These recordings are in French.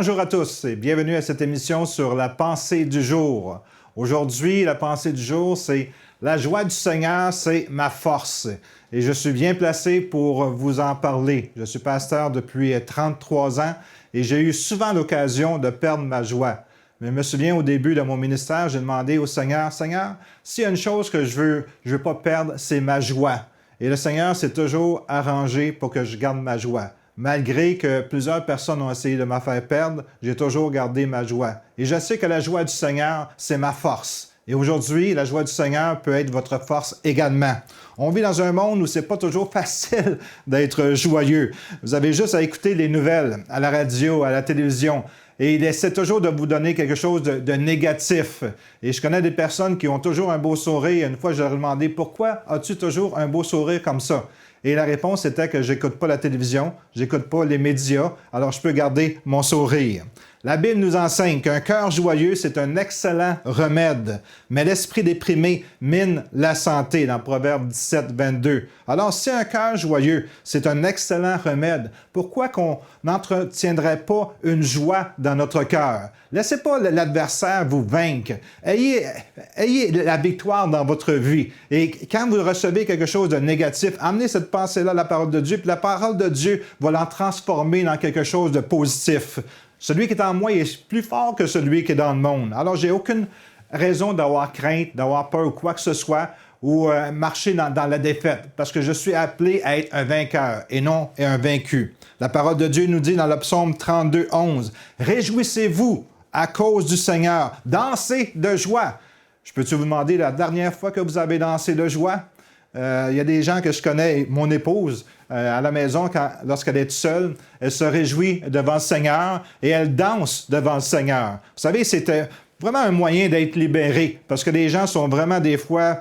Bonjour à tous et bienvenue à cette émission sur la pensée du jour. Aujourd'hui, la pensée du jour, c'est « La joie du Seigneur, c'est ma force ». Et je suis bien placé pour vous en parler. Je suis pasteur depuis 33 ans et j'ai eu souvent l'occasion de perdre ma joie. Mais je me souviens, au début de mon ministère, j'ai demandé au Seigneur, « Seigneur, s'il y a une chose que je veux pas perdre, c'est ma joie. » Et le Seigneur s'est toujours arrangé pour que je garde ma joie. Malgré que plusieurs personnes ont essayé de me faire perdre, j'ai toujours gardé ma joie. Et je sais que la joie du Seigneur, c'est ma force. Et aujourd'hui, la joie du Seigneur peut être votre force également. On vit dans un monde où c'est pas toujours facile d'être joyeux. Vous avez juste à écouter les nouvelles, à la radio, à la télévision. Et il essaie toujours de vous donner quelque chose de négatif. Et je connais des personnes qui ont toujours un beau sourire. Une fois, je leur ai demandé « Pourquoi as-tu toujours un beau sourire comme ça? » Et la réponse était que j'écoute pas la télévision, j'écoute pas les médias, alors je peux garder mon sourire. La Bible nous enseigne qu'un cœur joyeux, c'est un excellent remède, mais l'esprit déprimé mine la santé, dans Proverbe 17, 22. Alors, si un cœur joyeux, c'est un excellent remède, pourquoi qu'on n'entretiendrait pas une joie dans notre cœur? Laissez pas l'adversaire vous vaincre. Ayez la victoire dans votre vie. Et quand vous recevez quelque chose de négatif, amenez cette pensée-là à la parole de Dieu, puis la parole de Dieu va l'en transformer dans quelque chose de positif. Celui qui est en moi est plus fort que celui qui est dans le monde. Alors, j'ai aucune raison d'avoir crainte, d'avoir peur ou quoi que ce soit, ou marcher dans la défaite, parce que je suis appelé à être un vainqueur et non un vaincu. La parole de Dieu nous dit dans le psaume 32, 11, « Réjouissez-vous à cause du Seigneur, dansez de joie. » Je peux-tu vous demander la dernière fois que vous avez dansé de joie? Il y a des gens que je connais, mon épouse, à la maison, lorsqu'elle est seule, elle se réjouit devant le Seigneur et elle danse devant le Seigneur. Vous savez, c'était vraiment un moyen d'être libéré, parce que les gens sont vraiment des fois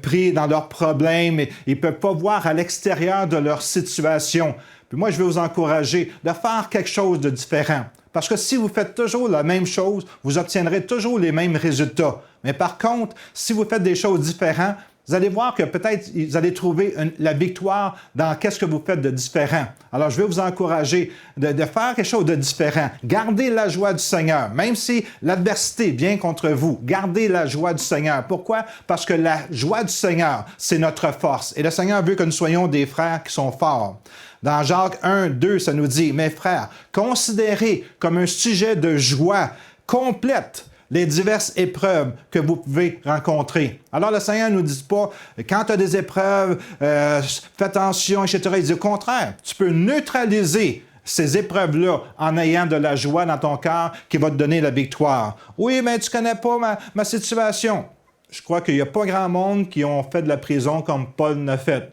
pris dans leurs problèmes et ils ne peuvent pas voir à l'extérieur de leur situation. Puis moi, je veux vous encourager de faire quelque chose de différent. Parce que si vous faites toujours la même chose, vous obtiendrez toujours les mêmes résultats. Mais par contre, si vous faites des choses différentes, vous allez voir que peut-être vous allez trouver la victoire dans qu'est-ce que vous faites de différent. Alors, je vais vous encourager de faire quelque chose de différent. Gardez la joie du Seigneur. Même si l'adversité vient contre vous, gardez la joie du Seigneur. Pourquoi? Parce que la joie du Seigneur, c'est notre force. Et le Seigneur veut que nous soyons des frères qui sont forts. Dans Jacques 1, 2, ça nous dit « Mes frères, considérez comme un sujet de joie complète les diverses épreuves que vous pouvez rencontrer. » Alors, le Seigneur ne nous dit pas, quand tu as des épreuves, fais attention, etc. Il dit au contraire, tu peux neutraliser ces épreuves-là en ayant de la joie dans ton cœur qui va te donner la victoire. Oui, mais tu ne connais pas ma situation. Je crois qu'il n'y a pas grand monde qui ont fait de la prison comme Paul l'a fait.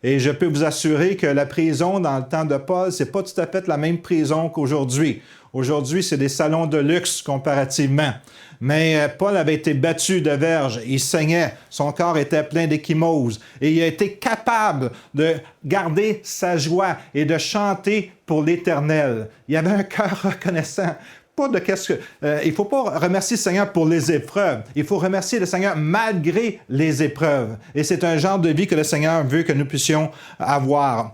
Et je peux vous assurer que la prison, dans le temps de Paul, c'est pas tout à fait la même prison qu'aujourd'hui. Aujourd'hui, c'est des salons de luxe comparativement. Mais Paul avait été battu de verge, il saignait, son corps était plein d'échymoses. Et il a été capable de garder sa joie et de chanter pour l'Éternel. Il avait un cœur reconnaissant. Pas de il ne faut pas remercier le Seigneur pour les épreuves. Il faut remercier le Seigneur malgré les épreuves. Et c'est un genre de vie que le Seigneur veut que nous puissions avoir.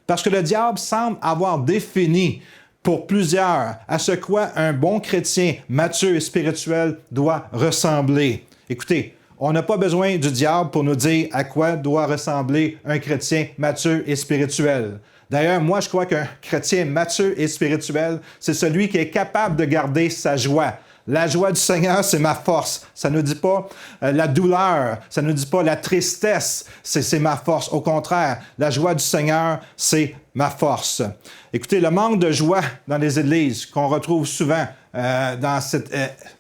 Parce que le diable semble avoir défini pour plusieurs à ce quoi un bon chrétien mature et spirituel doit ressembler. Écoutez, on n'a pas besoin du diable pour nous dire à quoi doit ressembler un chrétien mature et spirituel. D'ailleurs, moi, je crois qu'un chrétien mature et spirituel, c'est celui qui est capable de garder sa joie. La joie du Seigneur, c'est ma force. Ça ne nous dit pas la douleur, ça ne nous dit pas la tristesse, c'est ma force. Au contraire, la joie du Seigneur, c'est ma force. Écoutez, le manque de joie dans les églises qu'on retrouve souvent dans cette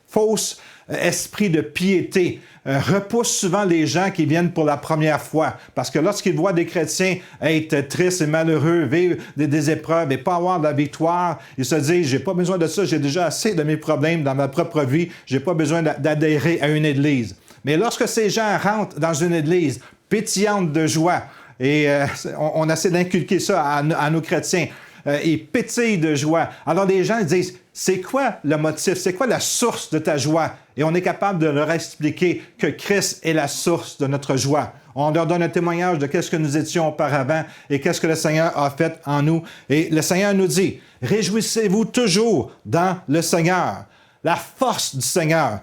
fausse esprit de piété repousse souvent les gens qui viennent pour la première fois. Parce que lorsqu'ils voient des chrétiens être tristes et malheureux, vivre des épreuves et pas avoir de la victoire, ils se disent, j'ai pas besoin de ça, j'ai déjà assez de mes problèmes dans ma propre vie, j'ai pas besoin d'adhérer à une église. Mais lorsque ces gens rentrent dans une église pétillante de joie, et on essaie d'inculquer ça à nos chrétiens, ils pétillent de joie. Alors les gens disent, c'est quoi le motif? C'est quoi la source de ta joie? Et on est capable de leur expliquer que Christ est la source de notre joie. On leur donne un témoignage de qu'est-ce que nous étions auparavant et qu'est-ce que le Seigneur a fait en nous. Et le Seigneur nous dit, réjouissez-vous toujours dans le Seigneur. La force du Seigneur,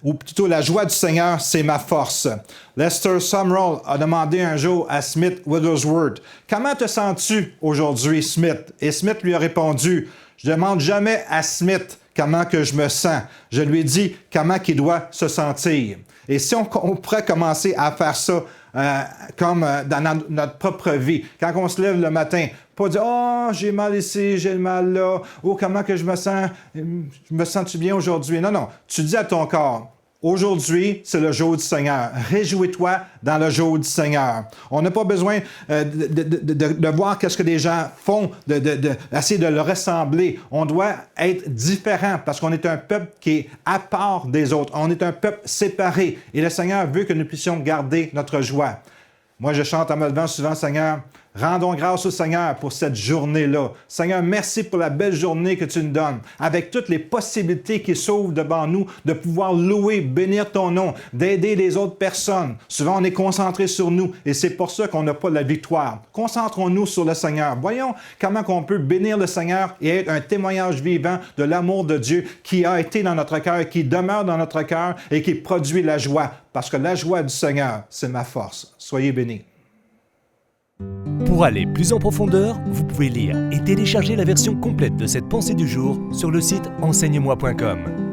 ou plutôt la joie du Seigneur, c'est ma force. Lester Sumrall a demandé un jour à Smith Wigglesworth, « Comment te sens-tu aujourd'hui, Smith? » Et Smith lui a répondu, « Je ne demande jamais à Smith comment que je me sens. Je lui dis comment qu'il doit se sentir. » Et si on pourrait commencer à faire ça comme dans notre propre vie, quand on se lève le matin, pas dire « Oh, j'ai mal ici, j'ai mal là, oh, comment que je me sens-tu bien aujourd'hui? » Non, tu dis à ton corps, aujourd'hui, c'est le jour du Seigneur. Réjouis-toi dans le jour du Seigneur. On n'a pas besoin de voir qu'est-ce que les gens font, d'essayer de le ressembler. On doit être différent parce qu'on est un peuple qui est à part des autres. On est un peuple séparé. Et le Seigneur veut que nous puissions garder notre joie. Moi, je chante en me levant souvent, Seigneur, rendons grâce au Seigneur pour cette journée-là. Seigneur, merci pour la belle journée que tu nous donnes, avec toutes les possibilités qui s'ouvrent devant nous, de pouvoir louer, bénir ton nom, d'aider les autres personnes. Souvent, on est concentré sur nous et c'est pour ça qu'on n'a pas la victoire. Concentrons-nous sur le Seigneur. Voyons comment on peut bénir le Seigneur et être un témoignage vivant de l'amour de Dieu qui a été dans notre cœur, qui demeure dans notre cœur et qui produit la joie. Parce que la joie du Seigneur, c'est ma force. Soyez bénis. Pour aller plus en profondeur, vous pouvez lire et télécharger la version complète de cette pensée du jour sur le site enseigne-moi.com.